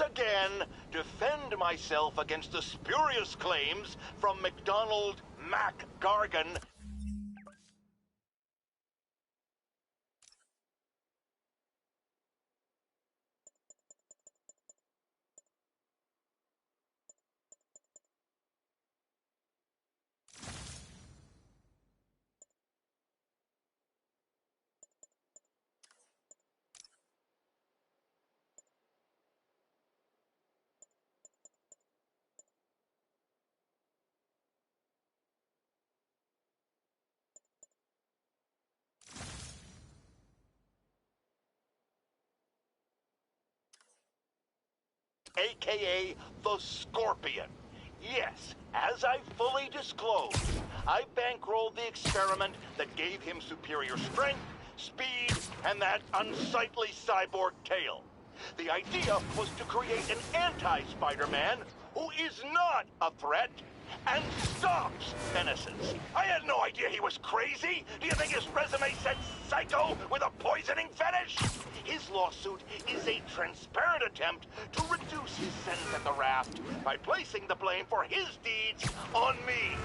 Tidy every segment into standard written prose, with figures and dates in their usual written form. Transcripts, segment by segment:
again defend myself against the spurious claims from MacDonald Mac Gargan. AKA the Scorpion. Yes, as I fully disclosed, I bankrolled the experiment that gave him superior strength, speed, and that unsightly cyborg tail. The idea was to create an anti-Spider-Man who is not a threat and stops menaces. I had no idea he was crazy. Do you think his resume said psycho with a poisoning fetish? His lawsuit is a transparent attempt to reduce his sentence at the raft by placing the blame for his deeds on me.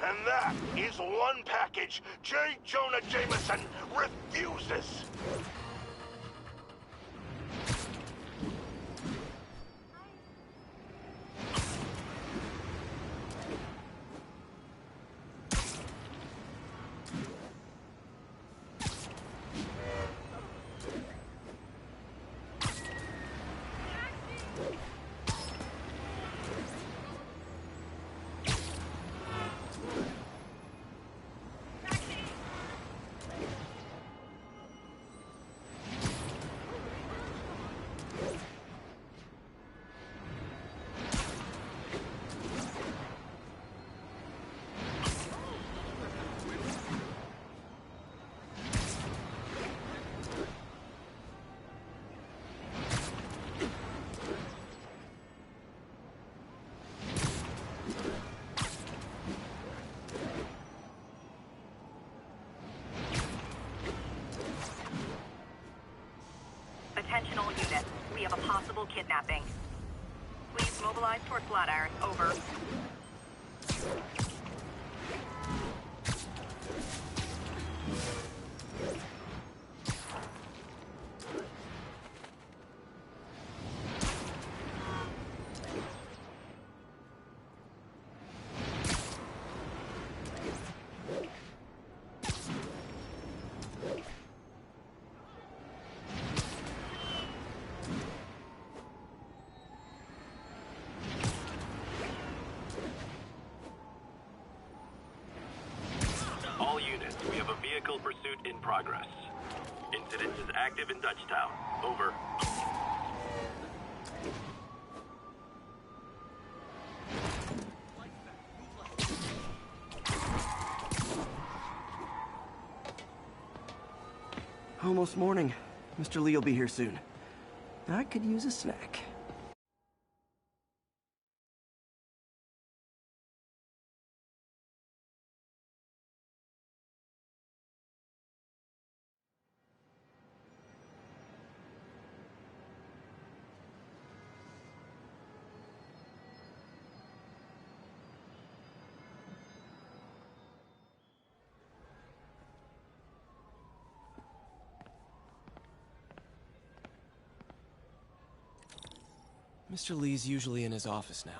And that is one package J. Jonah Jameson refuses. Attention all units. We have a possible kidnapping. Please mobilize toward Flatiron. Over. All units, we have a vehicle pursuit in progress. Incident is active in Dutchtown. Over. Almost morning. Mr. Lee will be here soon. I could use a snack. Mr. Lee's usually in his office now.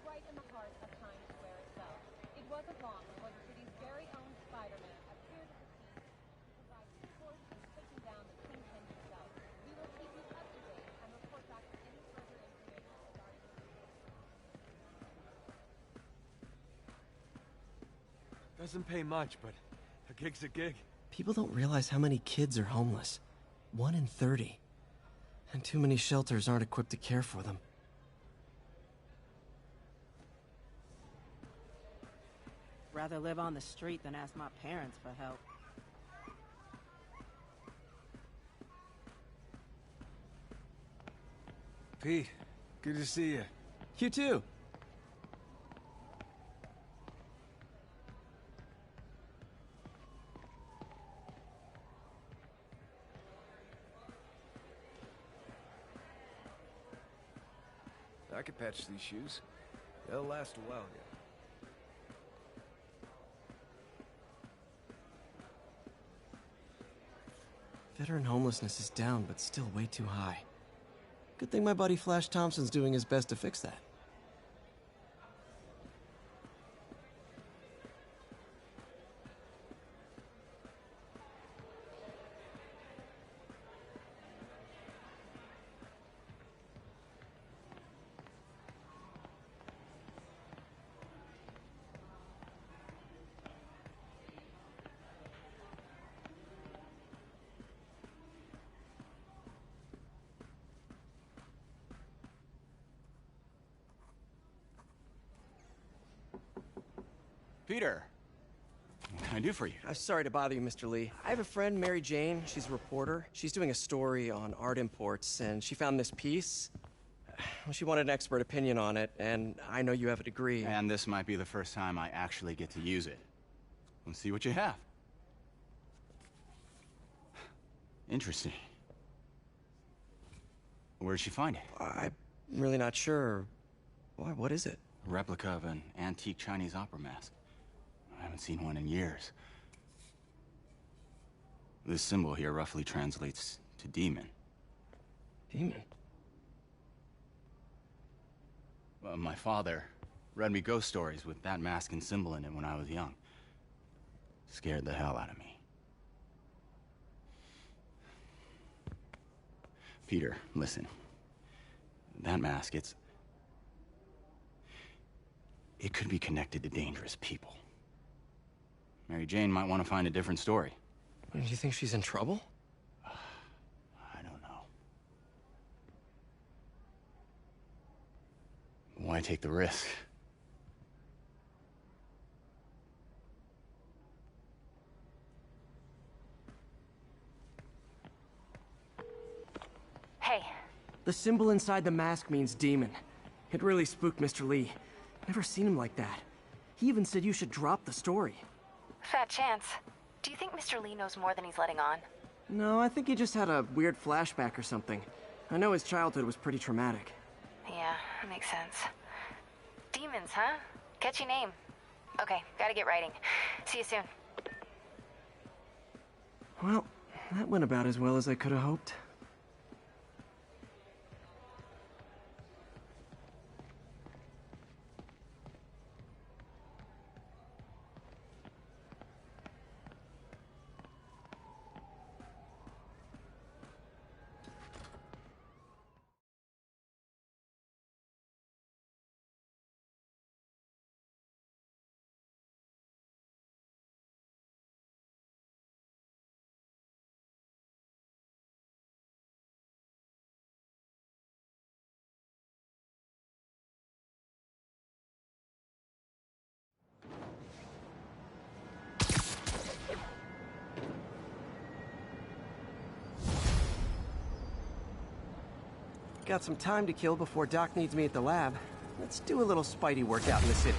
Right in the heart of Times Square itself. It wasn't long before the city's very own Spiderman appeared at the scene to provide support in taking down the Kingpin himself. We will keep you up to date and report back with any further information regarding the case. Doesn't pay much, but a gig's a gig. People don't realize how many kids are homeless. 1 in 30. And too many shelters aren't equipped to care for them. Rather live on the street than ask my parents for help. Pete, good to see you. You too. I could patch these shoes. They'll last a while yet. Veteran homelessness is down, but still way too high. Good thing my buddy Flash Thompson's doing his best to fix that. Peter, what can I do for you? I'm sorry to bother you, Mr. Lee. I have a friend, Mary Jane. She's a reporter. She's doing a story on art imports, and she found this piece. Well, she wanted an expert opinion on it, and I know you have a degree. And this might be the first time I actually get to use it. Let's see what you have. Interesting. Where'd she find it? I'm really not sure. Why, what is it? A replica of an antique Chinese opera mask. I haven't seen one in years. This symbol here roughly translates to demon. Demon? My father read me ghost stories with that mask and symbol in it when I was young. Scared the hell out of me. Peter, listen. That mask, it could be connected to dangerous people. Mary Jane might want to find a different story. Do you think she's in trouble? I don't know. Why take the risk? Hey, The symbol inside the mask means demon. It really spooked Mr. Lee. Never seen him like that. He even said you should drop the story. fat chance. Do you think Mr. Lee knows more than he's letting on? No, I think he just had a weird flashback or something. I know his childhood was pretty traumatic. Yeah, that makes sense. Demons, huh? Catchy name. Okay, gotta get writing. See you soon. Well, that went about as well as I could have hoped. Got some time to kill before Doc needs me at the lab. Let's do a little Spidey workout in the city.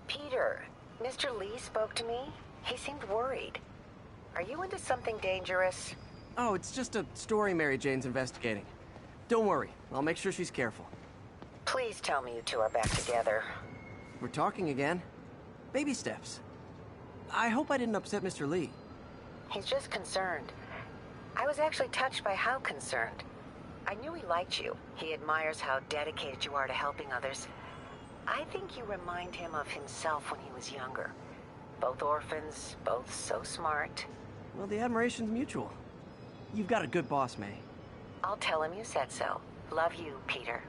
Peter, Mr. Lee spoke to me. He seemed worried. Are you into something dangerous? Oh, it's just a story Mary Jane's investigating. Don't worry, I'll make sure she's careful. Please tell me you two are back together. We're talking again. Baby steps. I hope I didn't upset Mr. Lee. He's just concerned. I was actually touched by how concerned. I knew he liked you. He admires how dedicated you are to helping others. I think you remind him of himself when he was younger. Both orphans, both so smart. Well, the admiration's mutual. You've got a good boss, May. I'll tell him you said so. Love you, Peter.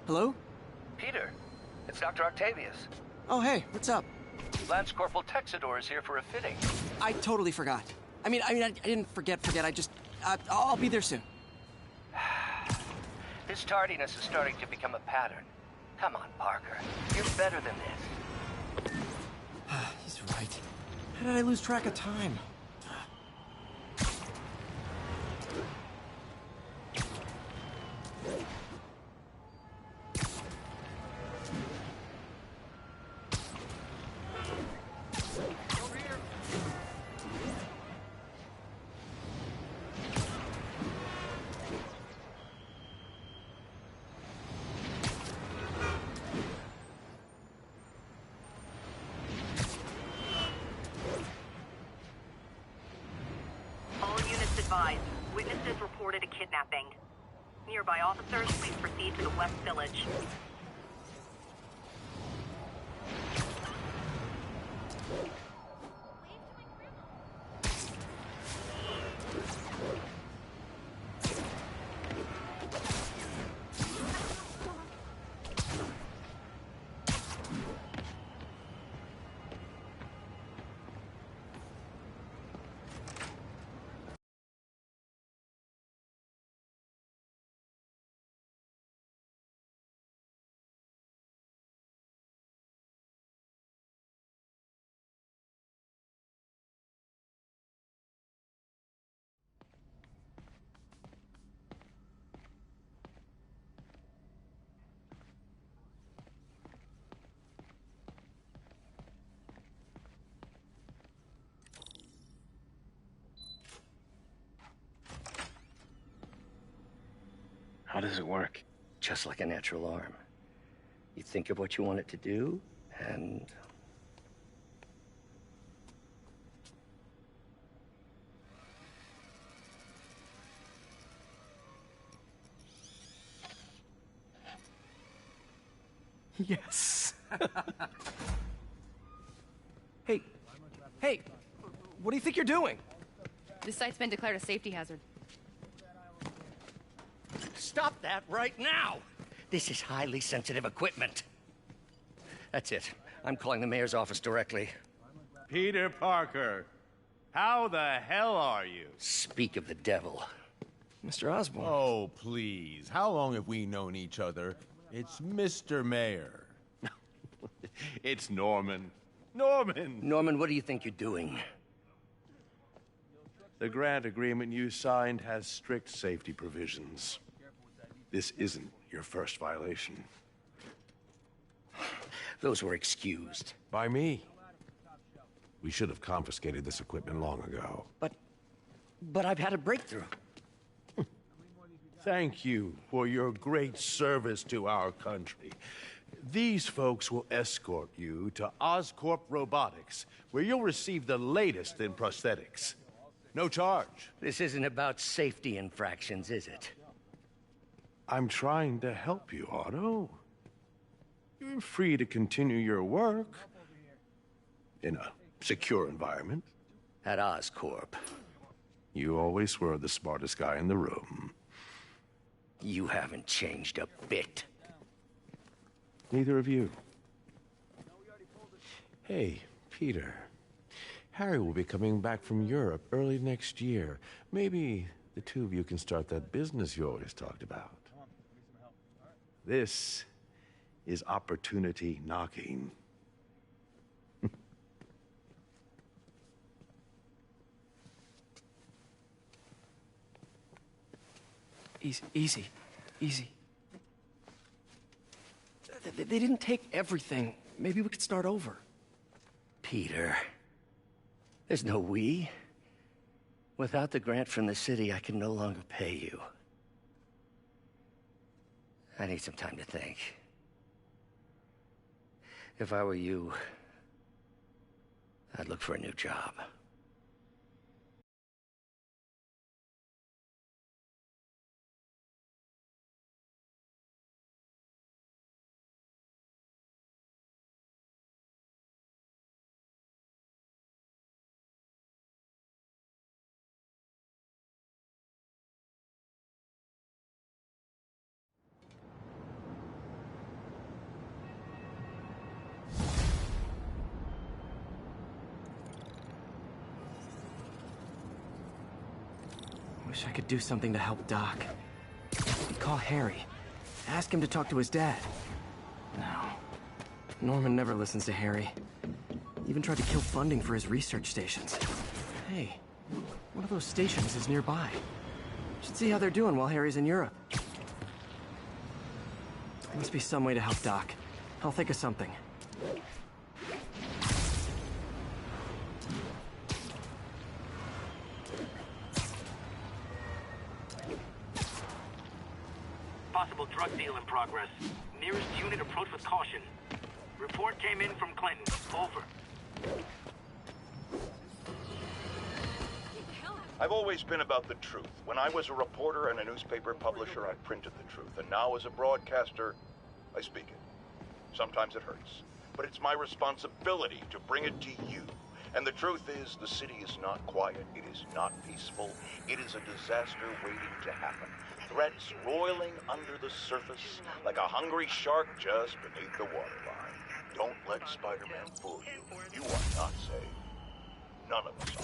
Hello? Peter, it's Dr. Octavius. Oh, hey, what's up? Lance Corporal Texador is here for a fitting. I totally forgot. I didn't forget. I'll be there soon. This tardiness is starting to become a pattern. Come on, Parker. You're better than this. He's right. How did I lose track of time? Witnesses reported a kidnapping. Nearby officers, please proceed to the West Village. How does it work? Just like a natural arm. You think of what you want it to do, and... Yes. Hey, what do you think you're doing? This site's been declared a safety hazard. Stop that right now! This is highly sensitive equipment. That's it. I'm calling the mayor's office directly. Peter Parker, how the hell are you? Speak of the devil. Mr. Osborn. Oh, please. How long have we known each other? It's Mr. Mayor. It's Norman. Norman! Norman, what do you think you're doing? The grant agreement you signed has strict safety provisions. This isn't your first violation. Those were excused. By me. We should have confiscated this equipment long ago. But I've had a breakthrough. Thank you for your great service to our country. These folks will escort you to Oscorp Robotics, where you'll receive the latest in prosthetics. No charge. This isn't about safety infractions, is it? I'm trying to help you, Otto. You're free to continue your work in a secure environment. At Oscorp. You always were the smartest guy in the room. You haven't changed a bit. Neither of you. Hey, Peter. Harry will be coming back from Europe early next year. Maybe the two of you can start that business you always talked about. This is opportunity knocking. Easy. They didn't take everything. Maybe we could start over. Peter, there's no we. Without the grant from the city, I can no longer pay you. I need some time to think. If I were you, I'd look for a new job. Wish I could do something to help Doc. Call Harry. Ask him to talk to his dad. No. Norman never listens to Harry. Even tried to kill funding for his research stations. Hey, one of those stations is nearby. Should see how they're doing while Harry's in Europe. There must be some way to help Doc. I'll think of something. Possible drug deal in progress. Nearest unit approach with caution. Report came in from Clinton. Over. I've always been about the truth. When I was a reporter and a newspaper publisher, I printed the truth. And now as a broadcaster, I speak it. Sometimes it hurts. But it's my responsibility to bring it to you. And the truth is, the city is not quiet. It is not peaceful. It is a disaster waiting to happen. Threats roiling under the surface like a hungry shark just beneath the waterline. Don't let Spider-Man fool you. You are not safe. None of us are.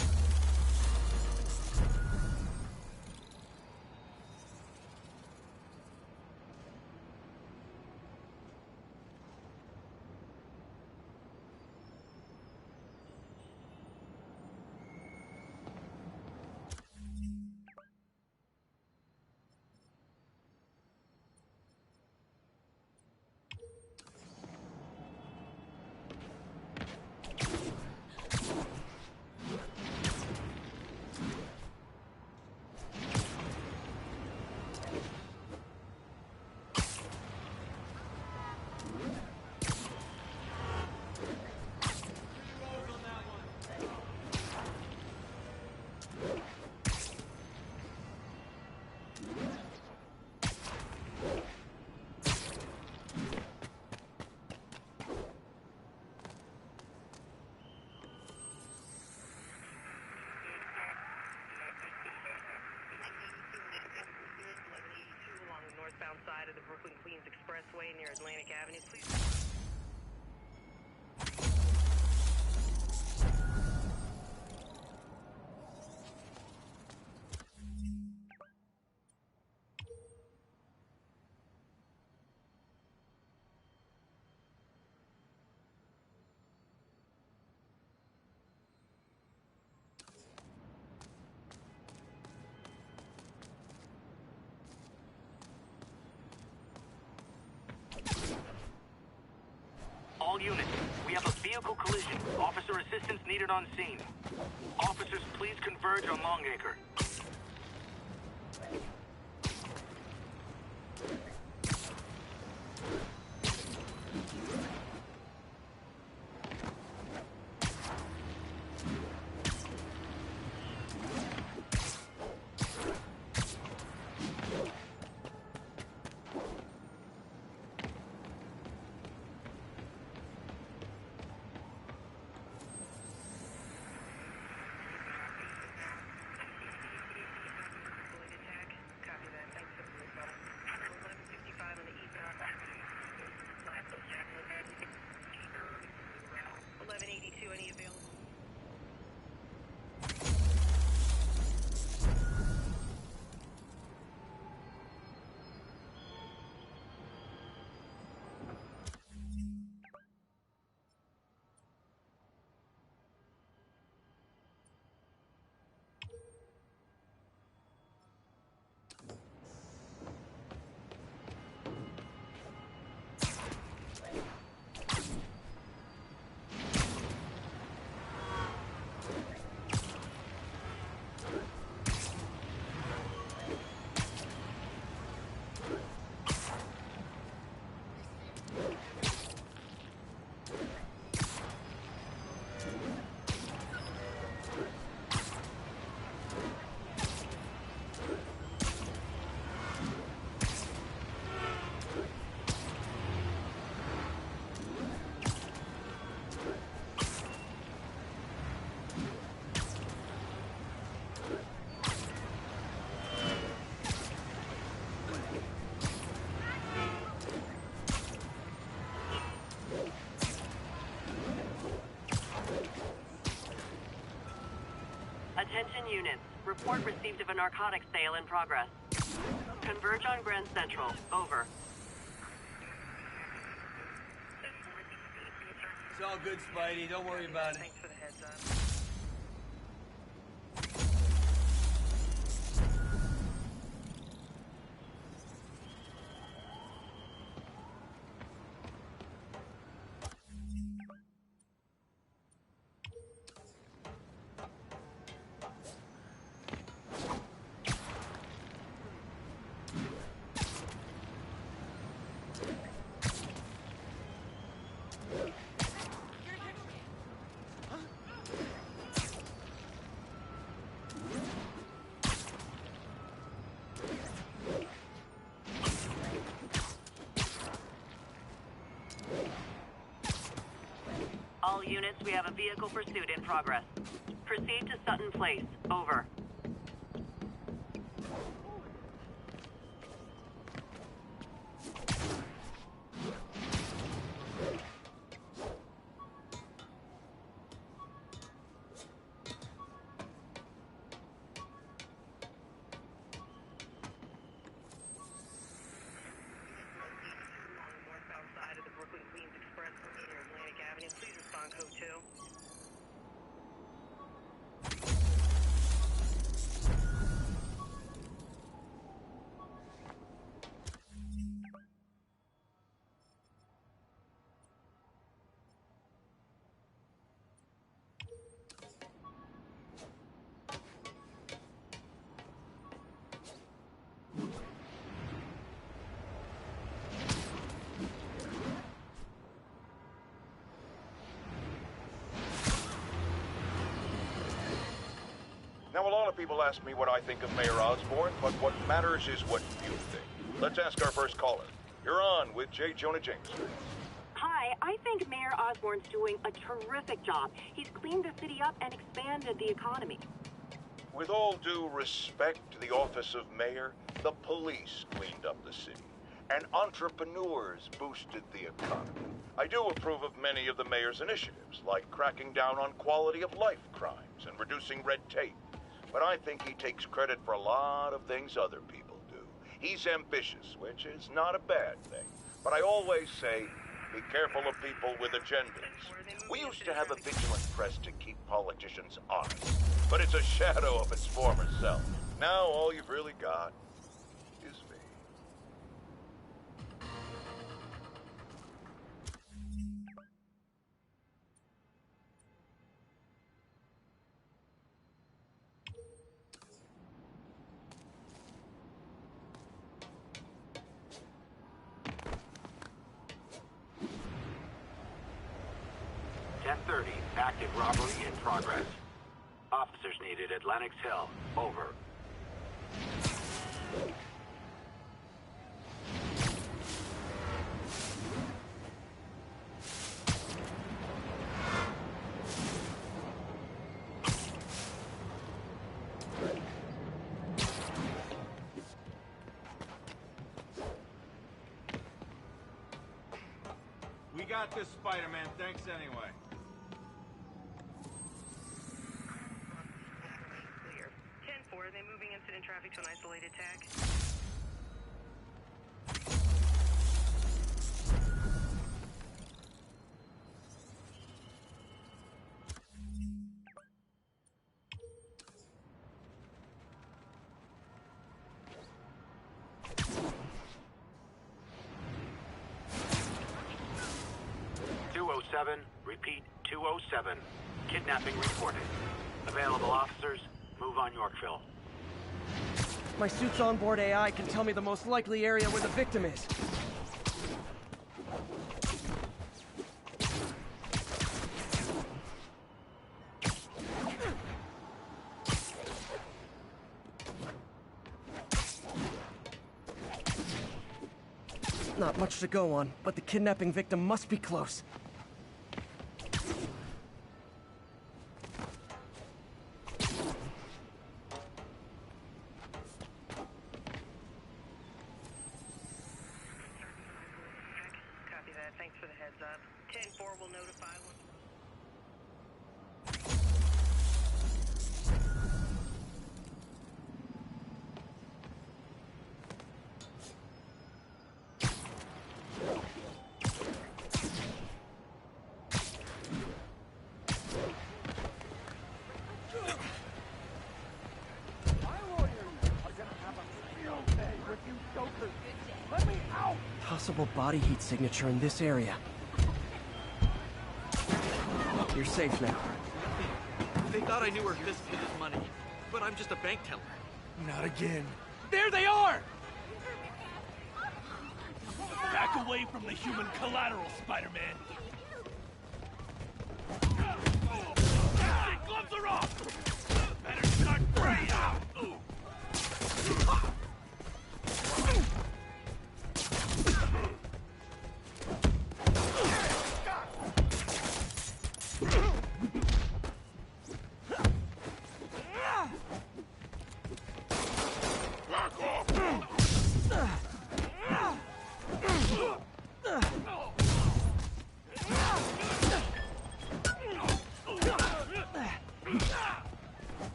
Northbound side of the Brooklyn-Queens Expressway near Atlantic Avenue, please. units. We have a vehicle collision. Officer assistance needed on scene. Officers, please converge on Longacre. Attention units. Report received of a narcotics sale in progress. Converge on Grand Central. Over. It's all good, Spidey. Don't worry about it. Thanks for the heads up. All units, we have a vehicle pursuit in progress. Proceed to Sutton Place. Over. Please respond code 2. Now, a lot of people ask me what I think of Mayor Osborn, but what matters is what you think. Let's ask our first caller. You're on with J. Jonah James. Hi, I think Mayor Osborn's doing a terrific job. He's cleaned the city up and expanded the economy. With all due respect to the office of mayor, the police cleaned up the city, and entrepreneurs boosted the economy. I do approve of many of the mayor's initiatives, like cracking down on quality of life crimes and reducing red tape. But I think he takes credit for a lot of things other people do. He's ambitious, which is not a bad thing. But I always say, be careful of people with agendas. We used to have a vigilant press to keep politicians honest, but it's a shadow of its former self. Now all you've really got is me. 10:30, active robbery in progress. Officers needed at Lenox Hill. Over. We got this, Spider-Man. Thanks anyway. Clear. 10-4, are they moving incident traffic to an isolated tag? Repeat, 207. Kidnapping reported. Available officers, move on Yorkville. My suit's onboard AI can tell me the most likely area where the victim is. Not much to go on, but the kidnapping victim must be close. Copy that. Thanks for the heads up. 10-4 will notify when... Possible body heat signature in this area. You're safe now. They thought I knew where this hid his money, but I'm just a bank teller. Not again. There they are! Back away from the human collateral, Spider-Man. Gloves are off! Better start spraying out!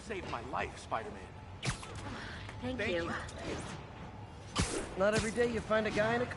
Saved my life, Spider-Man. Thank you. Not every day you find a guy in a...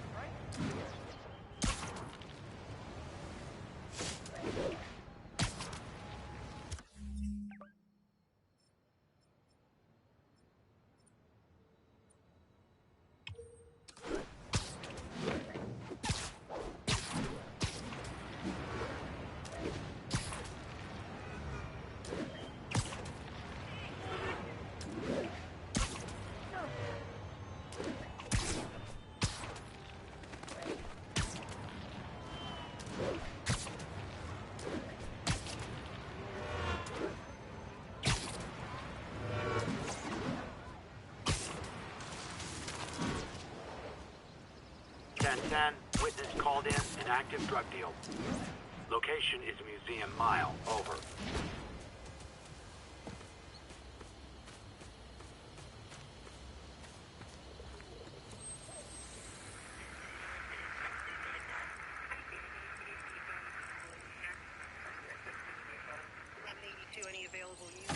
Witness called in an active drug deal. Location is Museum Mile. Over. Any available use?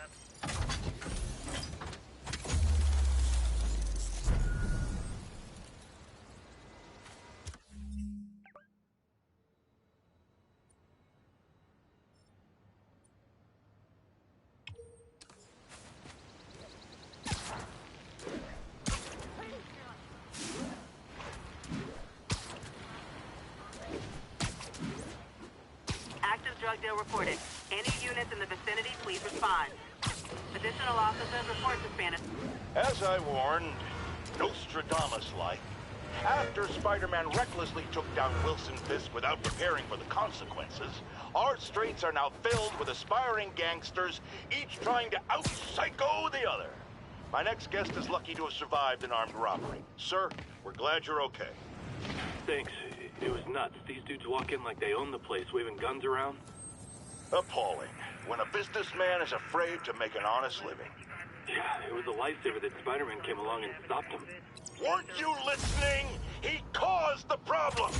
up. Active drug deal reported. Any units in the vicinity, please respond. Additional officers report to Spanish. As I warned, Nostradamus-like, after Spider-Man recklessly took down Wilson Fisk without preparing for the consequences, our streets are now filled with aspiring gangsters, each trying to out-psycho the other. My next guest is lucky to have survived an armed robbery. Sir, we're glad you're okay. Thanks. It was nuts. These dudes walk in like they own the place, waving guns around. Appalling. When a businessman is afraid to make an honest living. Yeah, it was a lifesaver that Spider-Man came along and stopped him. Weren't you listening? He caused the problem!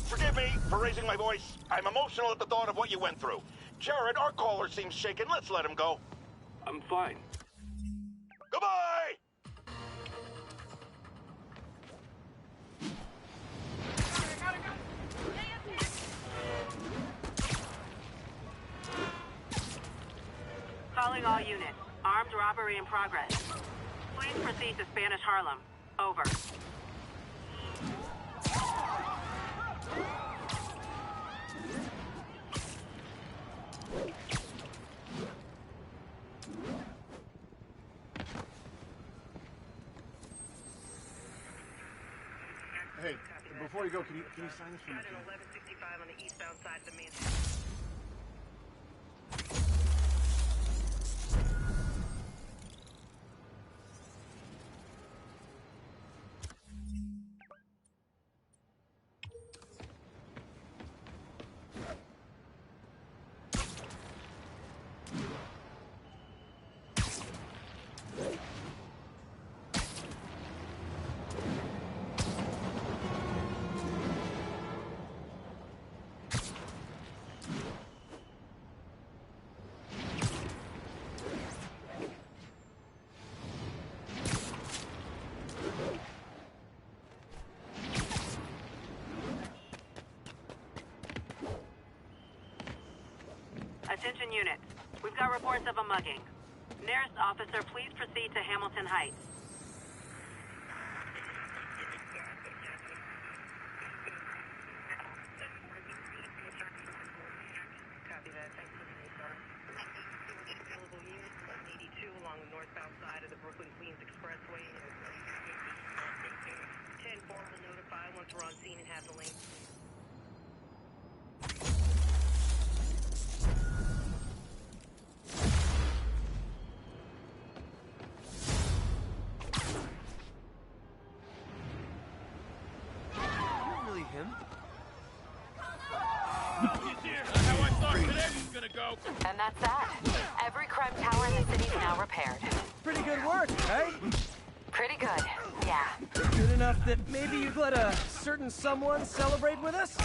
Forgive me for raising my voice. I'm emotional at the thought of what you went through. Jared, our caller seems shaken. Let's let him go. I'm fine. Goodbye! Calling all units. Armed robbery in progress. Please proceed to Spanish Harlem. Over. Hey, before you go, can you sign this for me? Got an 1165 on the eastbound side of the mansion. Attention units. We've got reports of a mugging. Nearest officer, please proceed to Hamilton Heights. Copy that. Thanks for the info. Available units 182 along the northbound side of the Brooklyn-Queens Expressway. 10-4 will notify once we're on scene and have the lane. And that's that. Every crime tower in the city is now repaired. Pretty good work, right? Pretty good, yeah. Good enough that maybe you'd let a certain someone celebrate with us?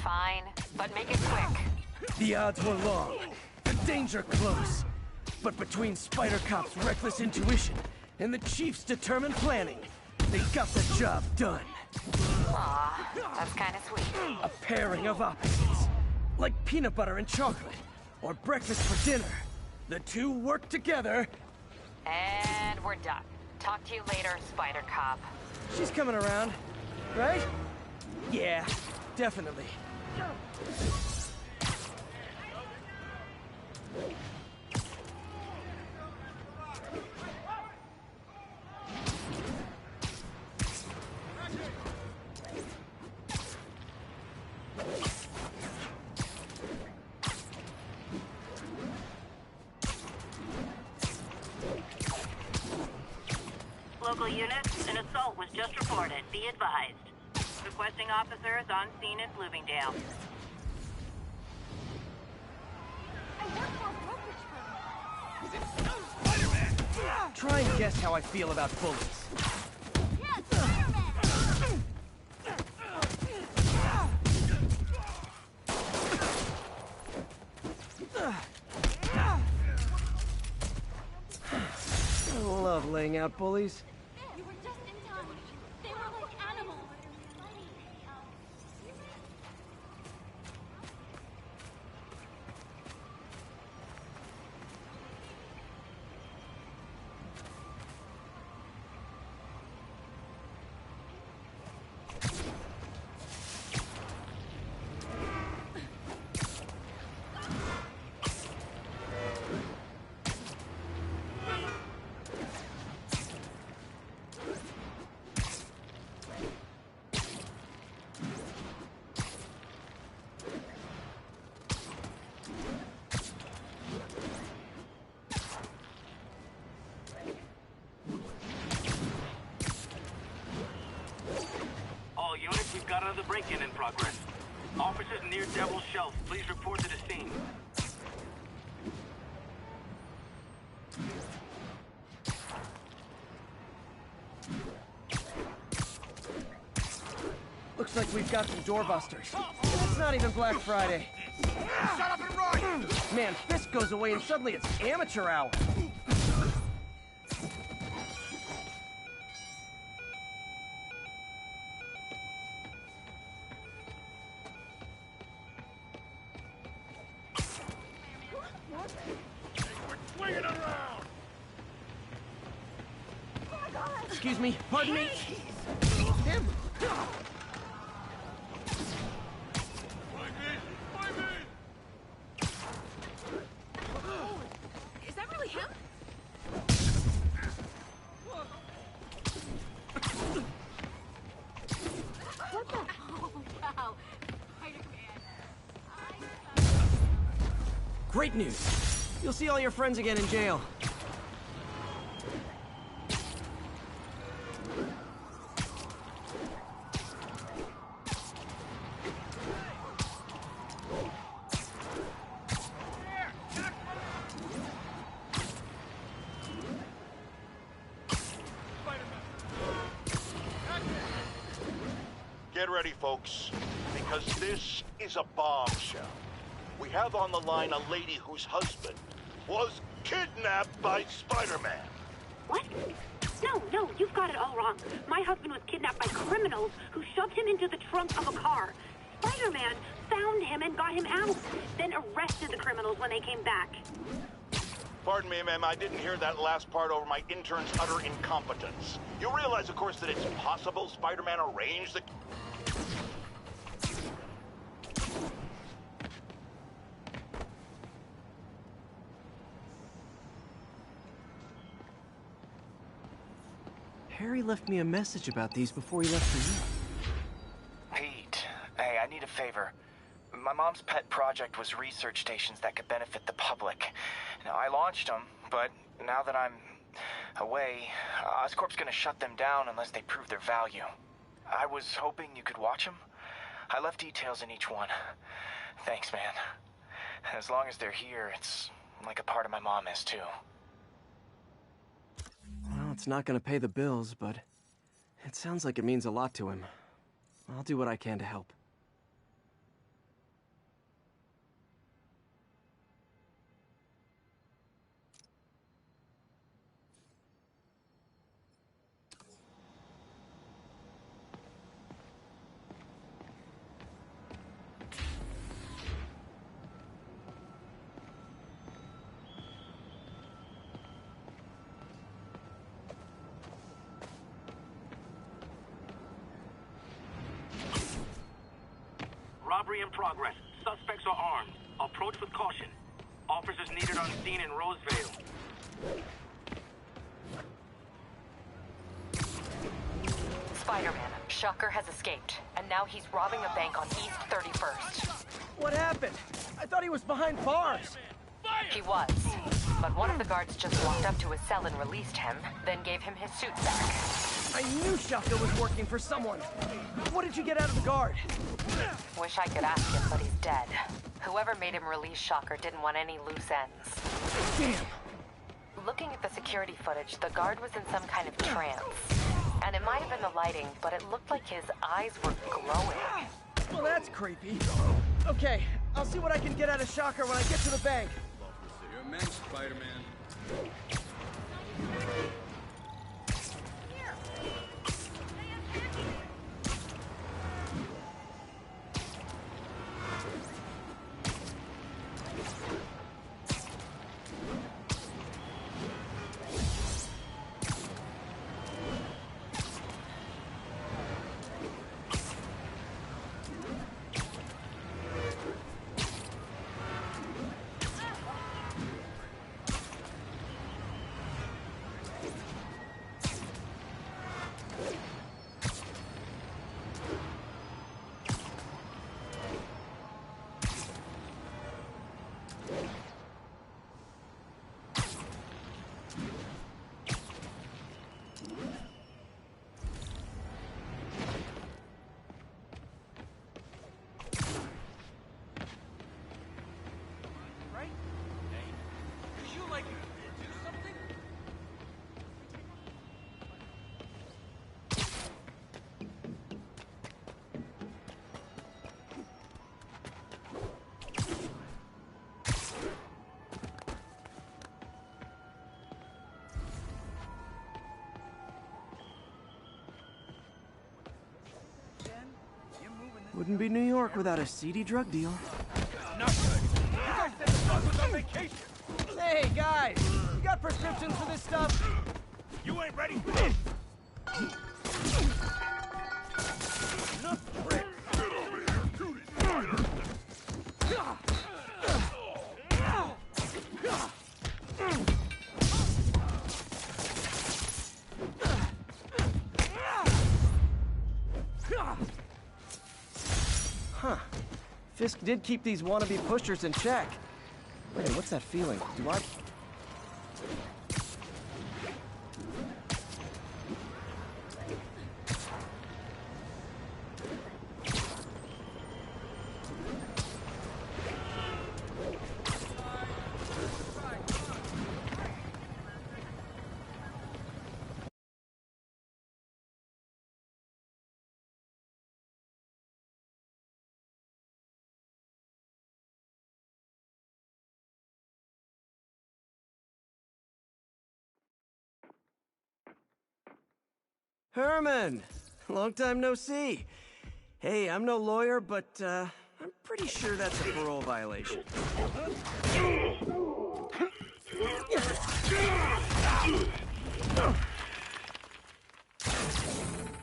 Fine, but make it quick. The odds were long, the danger close. But between Spider Cop's reckless intuition and the Chief's determined planning, they got the job done. Aw, that's kind of sweet. A pairing of opposites. Like peanut butter and chocolate, or breakfast for dinner. The two work together. And we're done. Talk to you later, Spider Cop. She's coming around, right? Yeah, definitely. Local units, an assault was just reported. Be advised. Requesting officers on scene in Bloomingdale. Try and guess how I feel about bullies. love laying out bullies. You were just in time. They were like animals. We've got another break-in in progress. Officers near Devil's Shelf, please report to the scene. Looks like we've got some doorbusters. It's not even Black Friday. Shut up and run! Man, Fisk goes away and suddenly it's amateur hour. Excuse me, pardon me? Him? Is that really him? What the? Oh, wow. Spider-Man. Great news. You'll see all your friends again in jail. Get ready, folks, because this is a bombshell. We have on the line a lady whose husband was kidnapped by Spider-Man. What? No, you've got it all wrong. My husband was kidnapped by criminals who shoved him into the trunk of a car. Spider-Man found him and got him out, then arrested the criminals when they came back. Pardon me, ma'am, I didn't hear that last part over my intern's utter incompetence. You realize, of course, that it's possible Spider-Man arranged the... Harry left me a message about these before he left for you. Pete, hey, I need a favor. My mom's pet project was research stations that could benefit the public. Now, I launched them, but now that I'm away, Oscorp's gonna shut them down unless they prove their value. I was hoping you could watch them. I left details in each one. Thanks, man. As long as they're here, it's like a part of my mom is, too. Well, it's not gonna pay the bills, but it sounds like it means a lot to him. I'll do what I can to help. Robbery in progress. Suspects are armed. Approach with caution. Officers needed on scene in Roseville. Spider-Man, Shocker has escaped, and now he's robbing a bank on East 31st. What happened? I thought he was behind bars. He was, but one of the guards just walked up to his cell and released him, then gave him his suit back. I knew Shocker was working for someone. What did you get out of the guard? Wish I could ask him, but he's dead. Whoever made him release Shocker didn't want any loose ends. Damn! Looking at the security footage, the guard was in some kind of trance. And it might have been the lighting, but it looked like his eyes were glowing. Well, that's creepy. Okay, I'll see what I can get out of Shocker when I get to the bank. You're immense, Spider-Man. Wouldn't be New York without a seedy drug deal. Not good. You guys said the boss was on vacation. Hey, guys! You got prescriptions for this stuff? You ain't ready for this. Enough tricks. Get over here, cutie spider. Huh. Fisk did keep these wannabe pushers in check. Wait, what's that feeling? Do I... Herman! Long time no see. Hey, I'm no lawyer, but, I'm pretty sure that's a parole violation.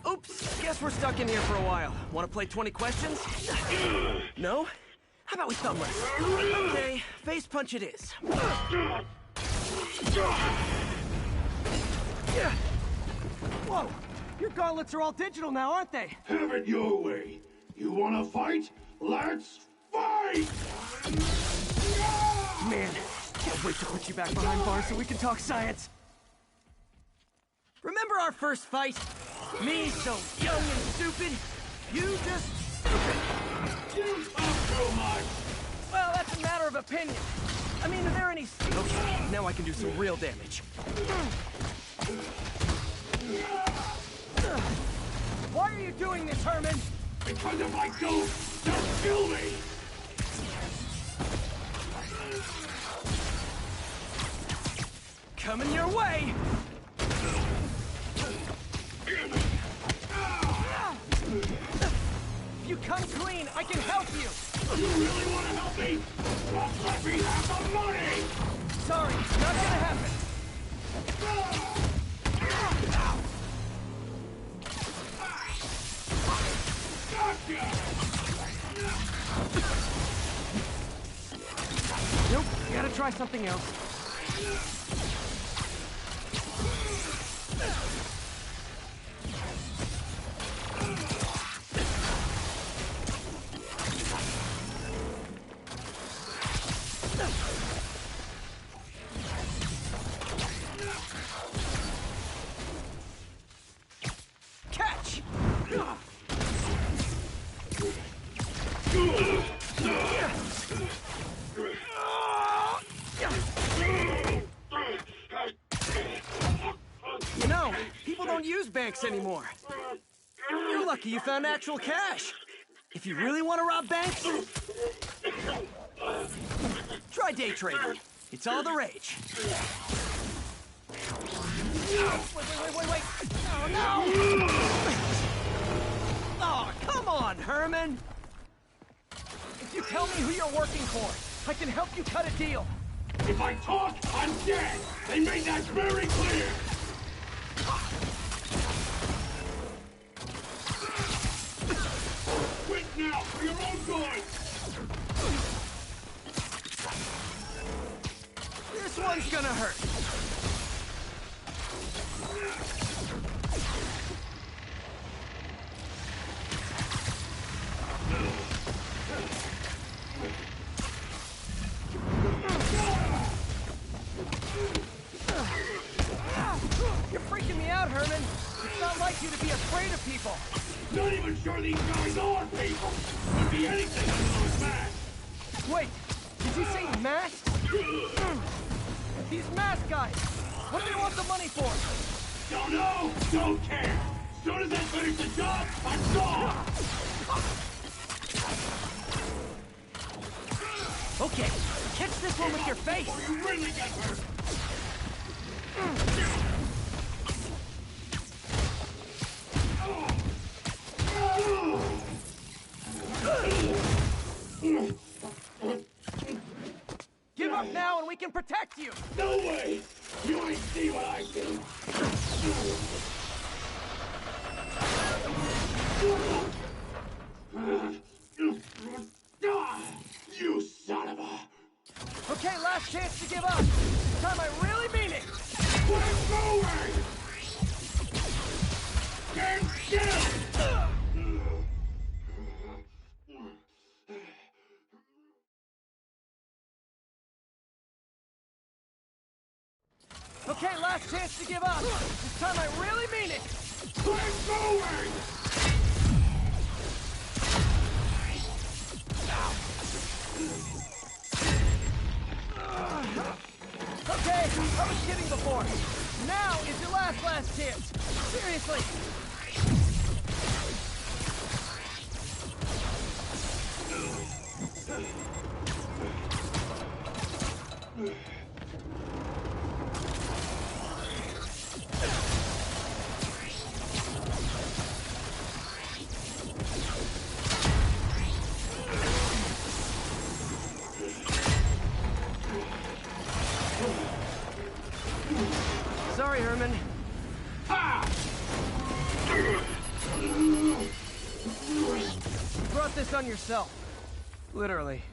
Oops, guess we're stuck in here for a while. Want to play 20 questions? No? How about we thumb wrestle? Okay, face punch it is. Whoa! Your gauntlets are all digital now, aren't they? Have it your way. You wanna fight? Let's fight! Man, can't wait to put you back behind bars so we can talk science. Remember our first fight? Me so young and stupid, you just stupid. You talk too much! Well, that's a matter of opinion. I mean, are there any... Okay, now I can do some real damage. Why are you doing this, Herman? Because if I don't, they'll kill me! Coming your way! If you come clean, I can help you! You really want to help me? Just let me have the money! Sorry, not gonna happen. Nope, gotta try something else. Catch! You know, people don't use banks anymore. You're lucky you found actual cash. If you really want to rob banks, try day trading. It's all the rage. Wait. Oh, no! Oh, come on, Herman! If you tell me who you're working for, I can help you cut a deal. If I talk, I'm dead! They made that very clear! Quit now, for your own good! This one's gonna hurt. like you to be afraid of people. Not even sure these guys are people. Could be anything under those masks. Wait, did you say masks? These mask guys, what do they want the money for? Don't know, don't care. As soon as I finish the job, I'm gone. Okay, catch this one with your face. Or you really get hurt. Give up now and we can protect you! No way! You ain't see what I do! You son of a... Okay, last chance to give up. This time I really mean it! We're going! Get down! Okay, last chance to give up. This time I really mean it! We're going! Okay, I was kidding before. Now is your last chance. Seriously. Sorry, Herman. You brought this on yourself. Literally.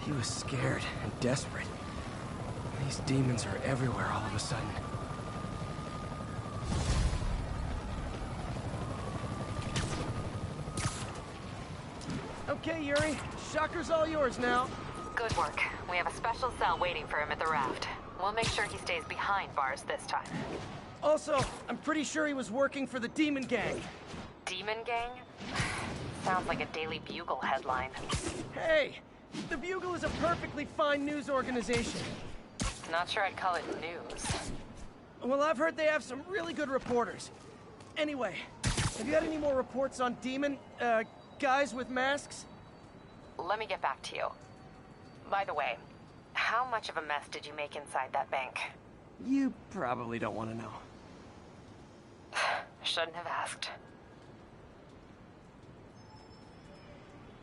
He was scared and desperate. These demons are everywhere all of a sudden. Okay, Yuri. Shocker's all yours now. Good work. We have a special cell waiting for him at the raft. We'll make sure he stays behind bars this time. Also, I'm pretty sure he was working for the Demon Gang. Demon Gang? Sounds like a Daily Bugle headline. Hey! The Bugle is a perfectly fine news organization. Not sure I'd call it news. Well, I've heard they have some really good reporters. Anyway, have you had any more reports on demon, guys with masks? Let me get back to you. By the way, how much of a mess did you make inside that bank? You probably don't want to know. Shouldn't have asked.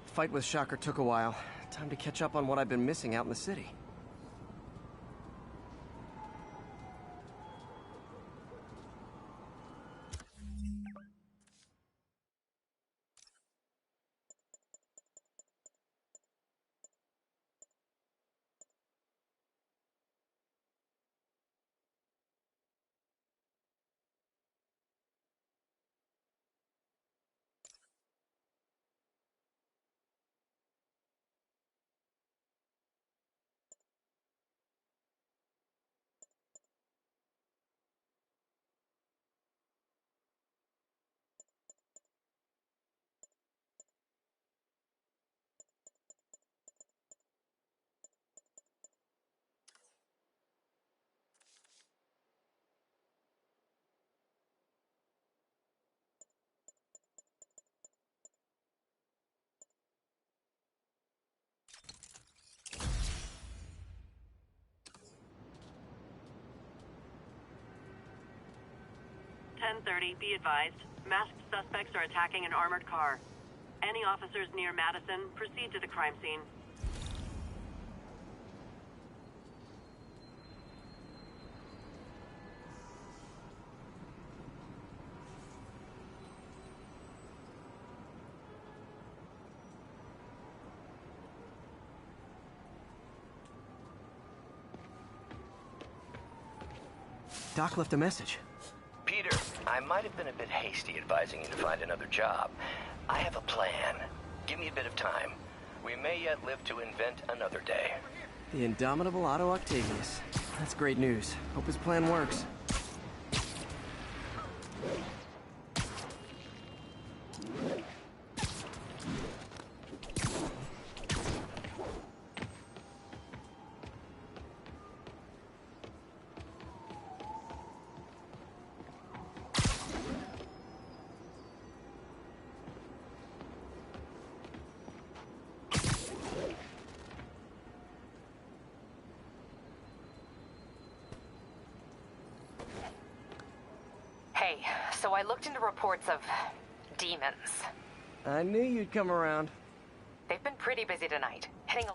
Fight with Shocker took a while. Time to catch up on what I've been missing out in the city. Be advised, masked suspects are attacking an armored car. Any officers near Madison, proceed to the crime scene. Doc left a message. Peter, I might have been a bit hasty advising you to find another job. I have a plan. Give me a bit of time. We may yet live to invent another day. The indomitable Otto Octavius. That's great news. Hope his plan works. Hey, so I looked into reports of demons. I knew you'd come around. They've been pretty busy tonight, hitting a...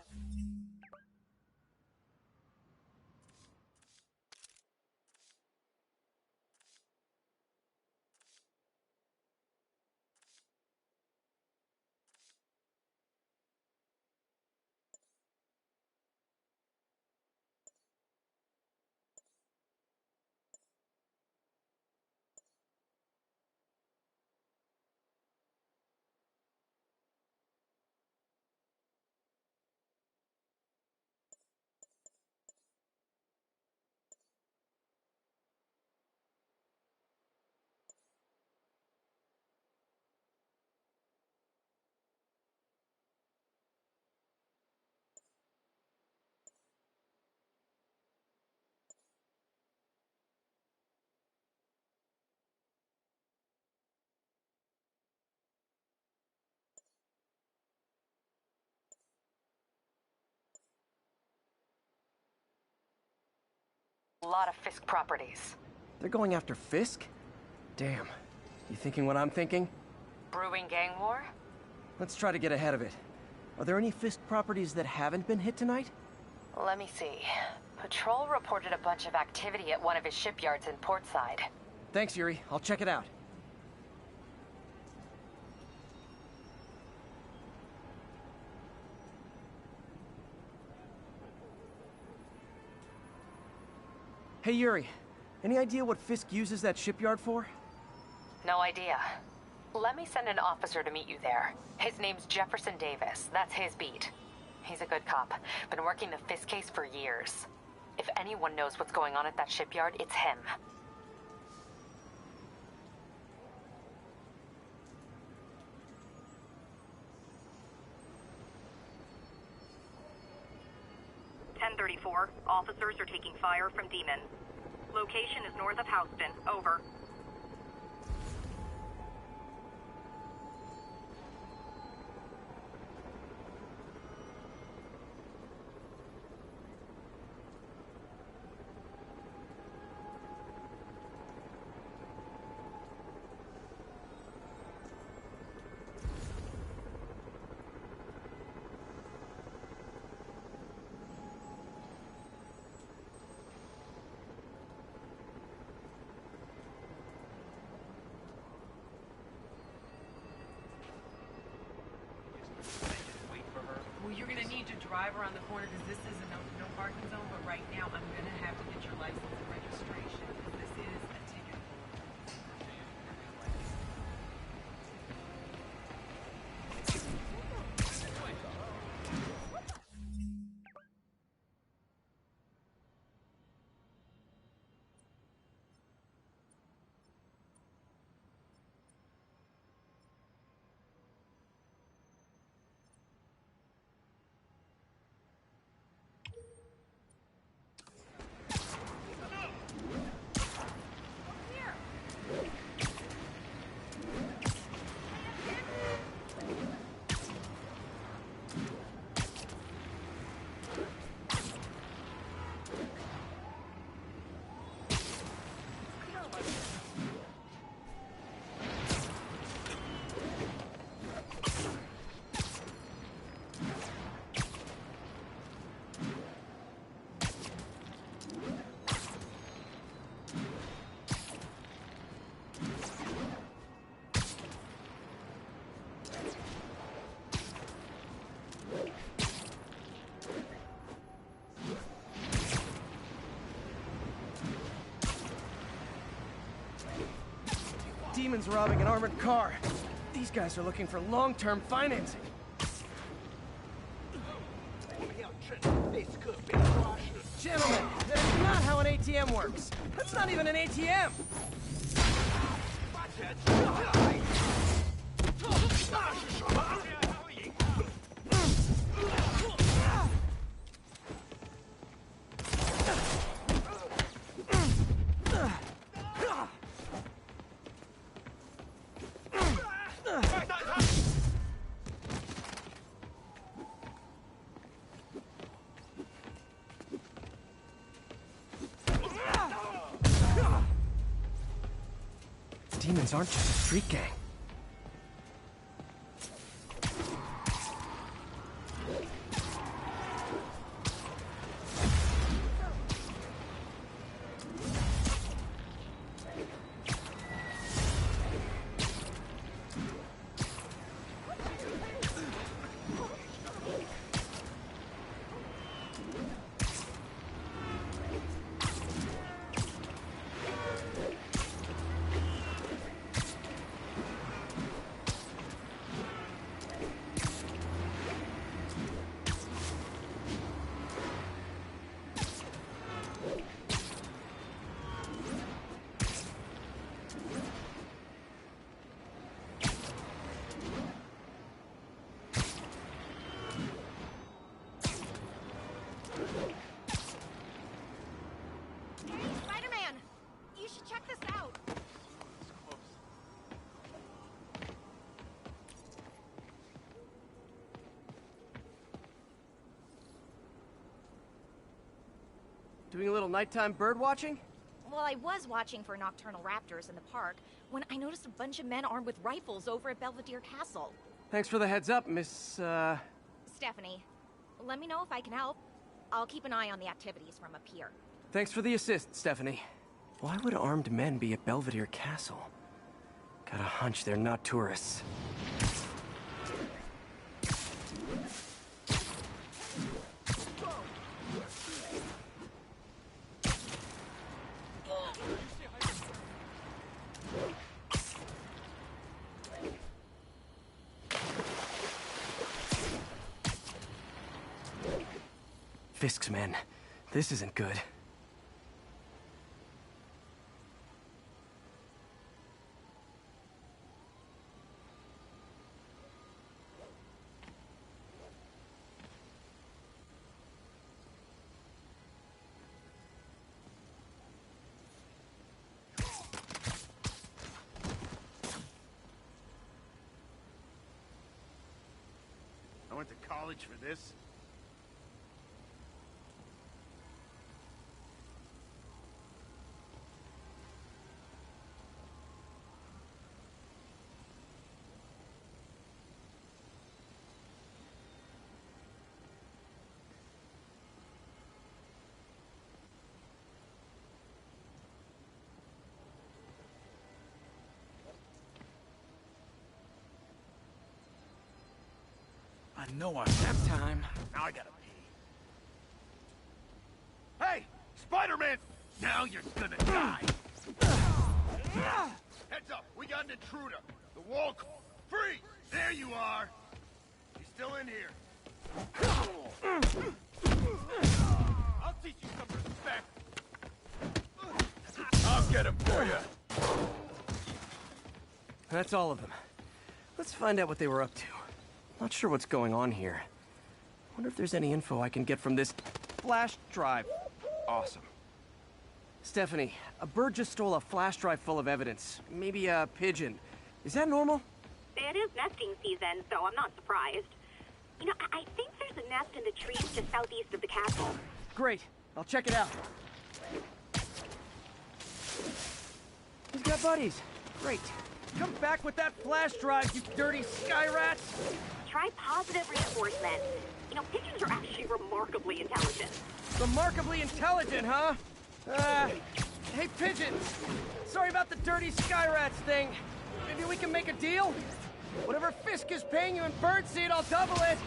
lot of Fisk properties. They're going after Fisk? Damn. You thinking what I'm thinking? Brewing gang war? Let's try to get ahead of it. Are there any Fisk properties that haven't been hit tonight? Let me see. Patrol reported a bunch of activity at one of his shipyards in Portside. Thanks, Yuri. I'll check it out. Hey, Yuri. Any idea what Fisk uses that shipyard for? No idea. Let me send an officer to meet you there. His name's Jefferson Davis. That's his beat. He's a good cop. Been working the Fisk case for years. If anyone knows what's going on at that shipyard, it's him. (1034). Officers are taking fire from demons. Location is north of Houston. Over. Well, you're gonna need to drive around the corner because this is a no parking zone, but right now I'm gonna have to get your license and registration because this is a ticket. Demon's robbing an armored car. These guys are looking for long-term financing. Gentlemen, that's not how an ATM works. That's not even an ATM. Demons aren't just a street gang. Spider-Man! You should check this out. Doing a little nighttime bird watching? Well, I was watching for nocturnal raptors in the park when I noticed a bunch of men armed with rifles over at Belvedere Castle. Thanks for the heads up, Miss, Stephanie, let me know if I can help. I'll keep an eye on the activities from up here. Thanks for the assist, Stephanie. Why would armed men be at Belvedere Castle? Got a hunch they're not tourists. Fisk's men. This isn't good. I went to college for this. I know I nap time. Now I gotta pee. Hey! Spider-Man! Now you're gonna die! Heads up! We got an intruder! The wall... Freeze! There you are! He's still in here. I'll teach you some respect! I'll get him for you! That's all of them. Let's find out what they were up to. Not sure what's going on here. Wonder if there's any info I can get from this flash drive. Awesome. Stephanie, a bird just stole a flash drive full of evidence. Maybe a pigeon. Is that normal? It is nesting season, so I'm not surprised. You know, I think there's a nest in the trees just southeast of the castle. Great. I'll check it out. He's got buddies. Great. Come back with that flash drive, you dirty sky rats! Try positive reinforcement. You know, pigeons are actually remarkably intelligent. Remarkably intelligent, huh? Hey, pigeons! Sorry about the dirty sky rats thing. Maybe we can make a deal? Whatever Fisk is paying you in birdseed, I'll double it!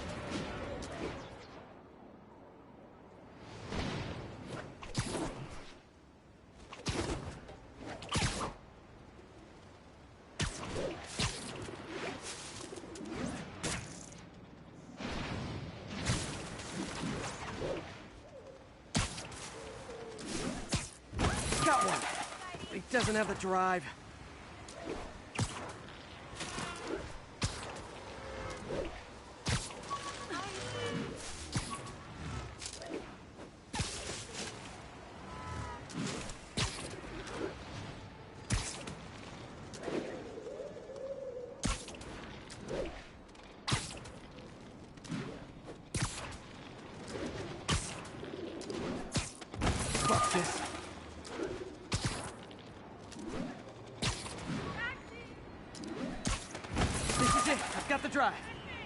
doesn't have the drive. Fuck this. This is it. I've got the drive.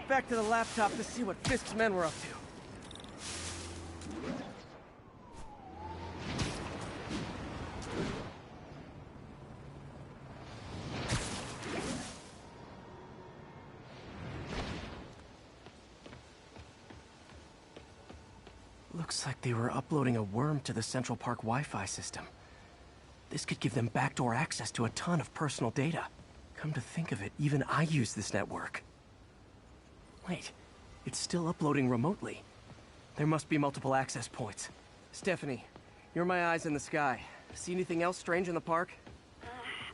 Back to the laptop to see what Fisk's men were up to. Looks like they were uploading a worm to the Central Park Wi-Fi system. This could give them backdoor access to a ton of personal data. Come to think of it, even I use this network. Wait, it's still uploading remotely. There must be multiple access points. Stephanie, you're my eyes in the sky. See anything else strange in the park?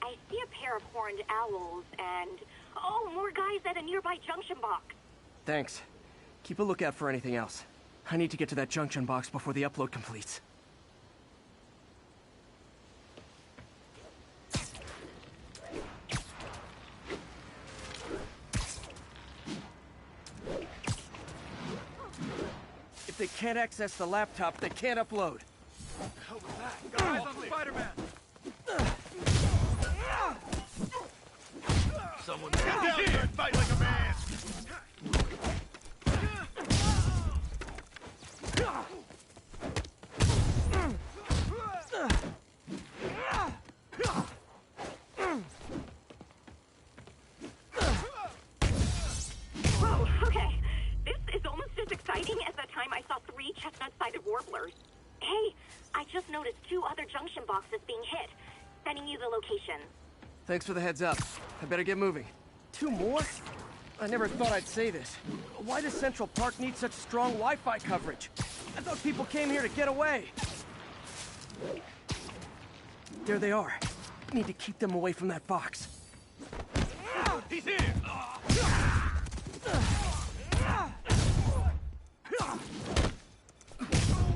I see a pair of horned owls and... oh, more guys at a nearby junction box. Thanks. Keep a lookout for anything else. I need to get to that junction box before the upload completes. If they can't access the laptop, they can't upload. Hell was that? Got eyes on Spider-Man! Someone get down here and fight like a man! Whoa, okay. This is almost as exciting as that time I saw 3 chestnut-sided warblers. Hey, I just noticed 2 other junction boxes being hit. Sending you the location. Thanks for the heads up. I better get moving. 2 more? I never thought I'd say this. Why does Central Park need such strong Wi-Fi coverage? I thought people came here to get away. There they are. Need to keep them away from that box. He's here!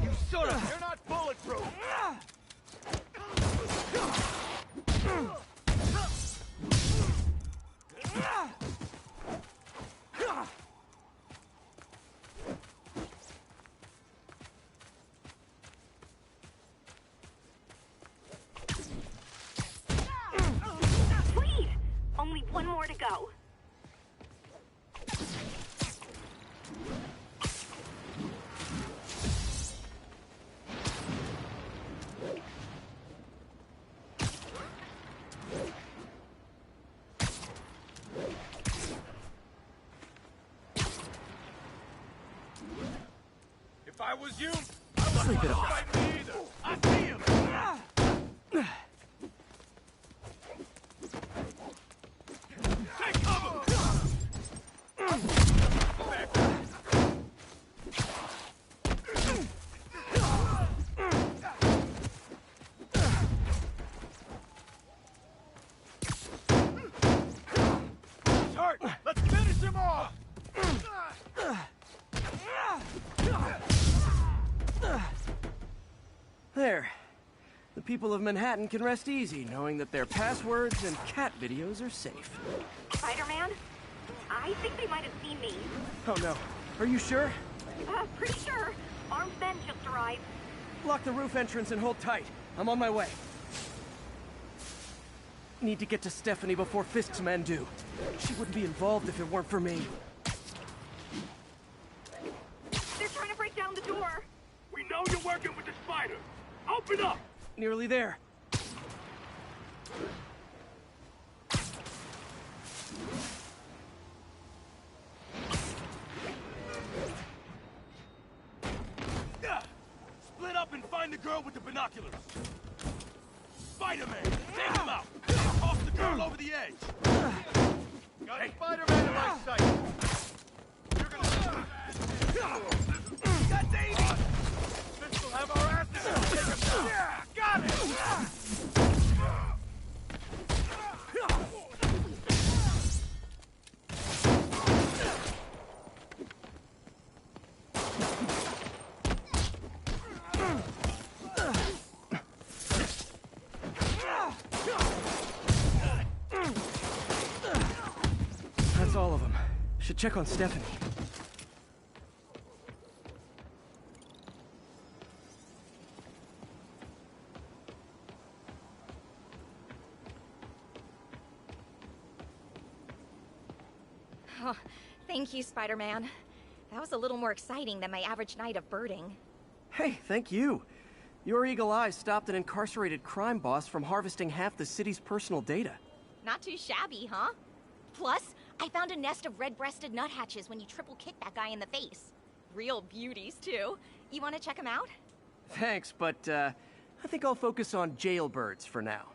You son of... You're not bulletproof! Sweet! Only 1 more to go. If I was you, Sleep it off. fight me either. I see him! Take cover! He's hurt! Let's finish him off! There. The people of Manhattan can rest easy, knowing that their passwords and cat videos are safe. Spider-Man? I think they might have seen me. Oh no. Are you sure? Pretty sure. Armed men just arrived. Block the roof entrance and hold tight. I'm on my way. Need to get to Stephanie before Fisk's men do. She wouldn't be involved if it weren't for me. They're trying to break down the door. We know you're working with the spider. Open up! Nearly there. Split up and find the girl with the binoculars. Spider-Man, take him out. Toss the girl over the edge. Got Spider-Man in my sight. You're gonna... Got Davey! This will have our asses. Take him down. Yeah, got it! That's all of them. Should check on Stephanie. Oh, thank you, Spider-Man. That was a little more exciting than my average night of birding. Hey, thank you. Your eagle eye stopped an incarcerated crime boss from harvesting half the city's personal data. Not too shabby, huh? Plus, I found a nest of red-breasted nuthatches when you triple kicked that guy in the face. Real beauties, too. You want to check them out? Thanks, but I think I'll focus on jailbirds for now.